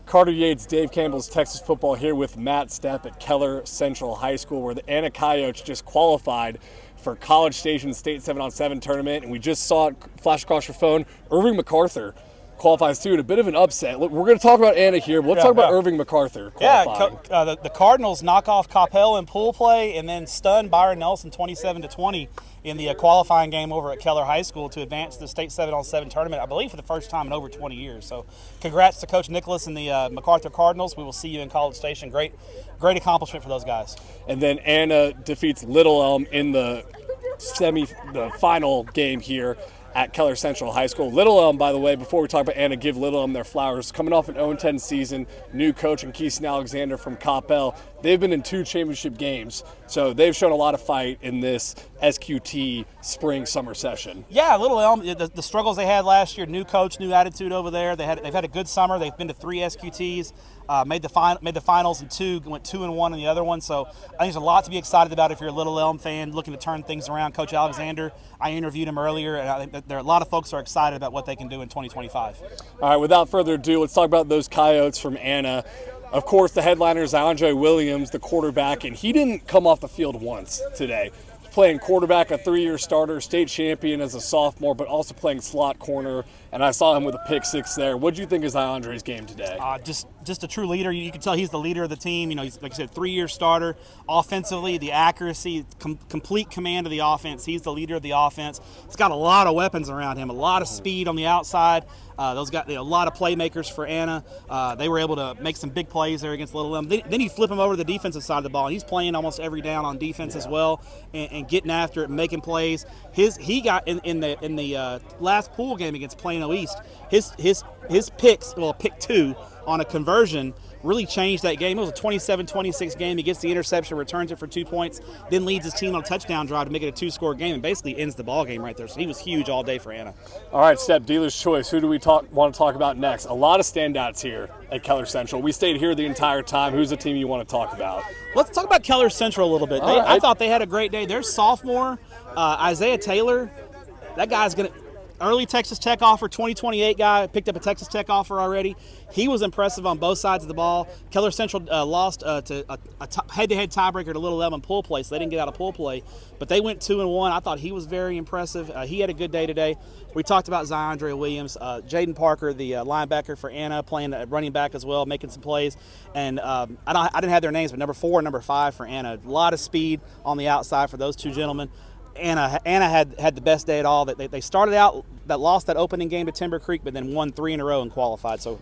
Carter Yates, Dave Campbell's Texas Football here with Matt Stepp at Keller Central High School, where the Anna Coyotes just qualified for College Station State 7-on-7 tournament, and we just saw it flash across your phone. Irving MacArthur qualifies too, and a bit of an upset. Look, we're going to talk about Anna here, but let's talk about Irving MacArthur qualifying. The Cardinals knock off Coppell in pool play and then stun Byron Nelson 27-20 in the qualifying game over at Keller High School to advance to the State 7-on-7 tournament, I believe for the first time in over 20 years. So congrats to Coach Nicholas and the MacArthur Cardinals. We will see you in College Station. Great accomplishment for those guys. And then Anna defeats Little Elm in the final game here at Keller Central High School. Little Elm, by the way, before we talk about Anna, give Little Elm their flowers. Coming off an 0-10 season, new coach and Keeson Alexander from Coppell. They've been in 2 championship games, so they've shown a lot of fight in this SQT spring-summer session. Yeah, Little Elm, the struggles they had last year, new coach, new attitude over there. They've had a good summer. They've been to 3 SQTs, made the finals in 2, went 2-1 in the other one. So I think there's a lot to be excited about if you're a Little Elm fan looking to turn things around. Coach Alexander, I interviewed him earlier, and I think that there are a lot of folks are excited about what they can do in 2025. All right, without further ado, let's talk about those Coyotes from Anna. Of course, the headliner is Andre Williams, the quarterback, and he didn't come off the field once today. Playing quarterback, a 3-year starter, state champion as a sophomore, but also playing slot corner, and I saw him with a pick 6 there. What do you think is Andre's game today? Just a true leader. You can tell he's the leader of the team. You know, he's, like I said, 3-year starter. Offensively, the accuracy, complete command of the offense. He's the leader of the offense. He's got a lot of weapons around him, a lot of speed on the outside. Those got a lot of playmakers for Anna. They were able to make some big plays there against Little Elm. Then you flip him over to the defensive side of the ball, and he's playing almost every down on defense as well, and getting after it and making plays. He got in the last pool game against Plano East. His picks, pick 2 on a conversion, really changed that game. It was a 27-26 game. He gets the interception, returns it for 2 points, then leads his team on a touchdown drive to make it a 2-score game, and basically ends the ball game right there. So he was huge all day for Anna. All right, Step, dealer's choice. Who do we want to talk about next? A lot of standouts here at Keller Central. We stayed here the entire time. Who's the team you want to talk about? Let's talk about Keller Central a little bit. I thought they had a great day. Their sophomore, Isaiah Taylor, that guy's going to – early Texas Tech offer, 2028 guy, picked up a Texas Tech offer already. He was impressive on both sides of the ball. Keller Central lost to a head-to-head tiebreaker to Little Elm in pool play, so they didn't get out of pool play. But they went 2-1. I thought he was very impressive. He had a good day today. We talked about Ziondre Williams, Jaden Parker, the linebacker for Anna, playing running back as well, making some plays. And I didn't have their names, but number 4 and number 5 for Anna. A lot of speed on the outside for those two gentlemen. Anna had the best day at all. They started out that lost that opening game to Timber Creek, but then won 3 in a row and qualified. So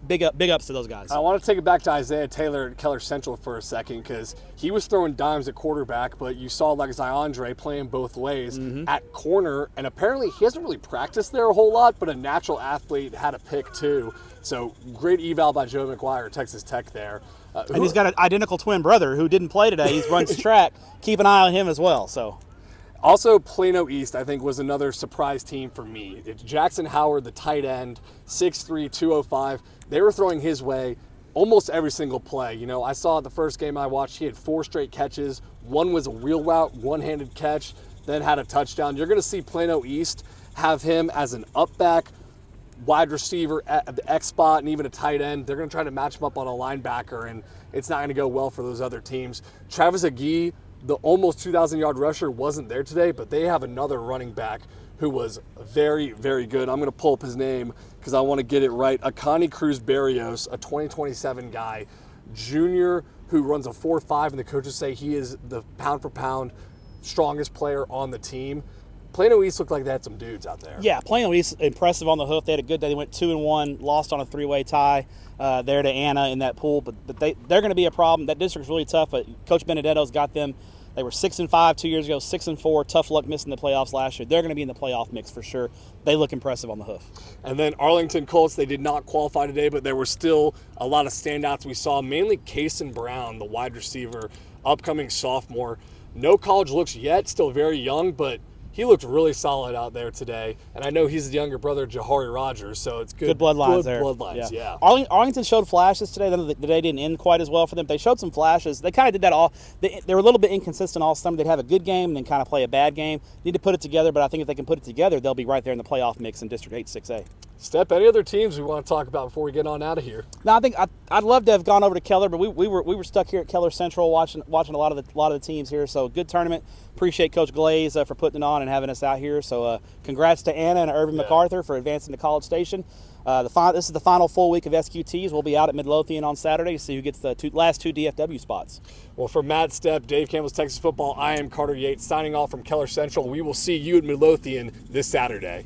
big ups to those guys. I want to take it back to Isaiah Taylor at Keller Central for a second, because he was throwing dimes at quarterback, but you saw like Ziondre playing both ways at corner, and apparently he hasn't really practiced there a whole lot, but a natural athlete, had a pick too. So great eval by Joe McGuire, Texas Tech there. And he's got an identical twin brother who didn't play today. He runs track. Keep an eye on him as well. So. Also, Plano East, I think, was another surprise team for me. It's Jackson Howard, the tight end, 6'3", 205. They were throwing his way almost every single play. You know, I saw the first game I watched, he had 4 straight catches. One was a wheel route, one-handed catch, then had a touchdown. You're going to see Plano East have him as an up-back, wide receiver at the X spot, and even a tight end. They're going to try to match him up on a linebacker, and it's not going to go well for those other teams. Travis Agee, the almost 2,000-yard rusher, wasn't there today, but they have another running back who was very, very good. I'm going to pull up his name because I want to get it right. Akani Cruz Barrios, a 2027 guy, junior, who runs a 4.5, and the coaches say he is the pound-for-pound strongest player on the team. Plano East looked like they had some dudes out there. Yeah, Plano East, impressive on the hoof. They had a good day. They went 2-1, lost on a 3-way tie there to Anna in that pool. But they're going to be a problem. That district's really tough, but Coach Benedetto's got them. They were 6-5 2 years ago, 6-4. Tough luck missing the playoffs last year. They're going to be in the playoff mix for sure. They look impressive on the hoof. And then Arlington Colts, they did not qualify today, but there were still a lot of standouts we saw, mainly Kason Brown, the wide receiver, upcoming sophomore. No college looks yet, still very young, but he looked really solid out there today. And I know he's the younger brother of Jahari Rogers, so it's good bloodlines there. Bloodlines, yeah. Arlington showed flashes today. The day didn't end quite as well for them. They showed some flashes. They kind of did that all. They were a little bit inconsistent all summer. They'd have a good game and then kind of play a bad game. Need to put it together, but I think if they can put it together, they'll be right there in the playoff mix in District 8 6A. Step, any other teams we want to talk about before we get on out of here? No, I think I'd love to have gone over to Keller, but we were stuck here at Keller Central watching a lot of the teams here. So good tournament. Appreciate Coach Glaze for putting it on and having us out here. So congrats to Anna and Irving MacArthur for advancing to College Station. This is the final full week of SQTs. We'll be out at Midlothian on Saturday to see who gets the last two DFW spots. Well, for Matt Stepp, Dave Campbell's Texas Football, I am Carter Yates signing off from Keller Central. We will see you at Midlothian this Saturday.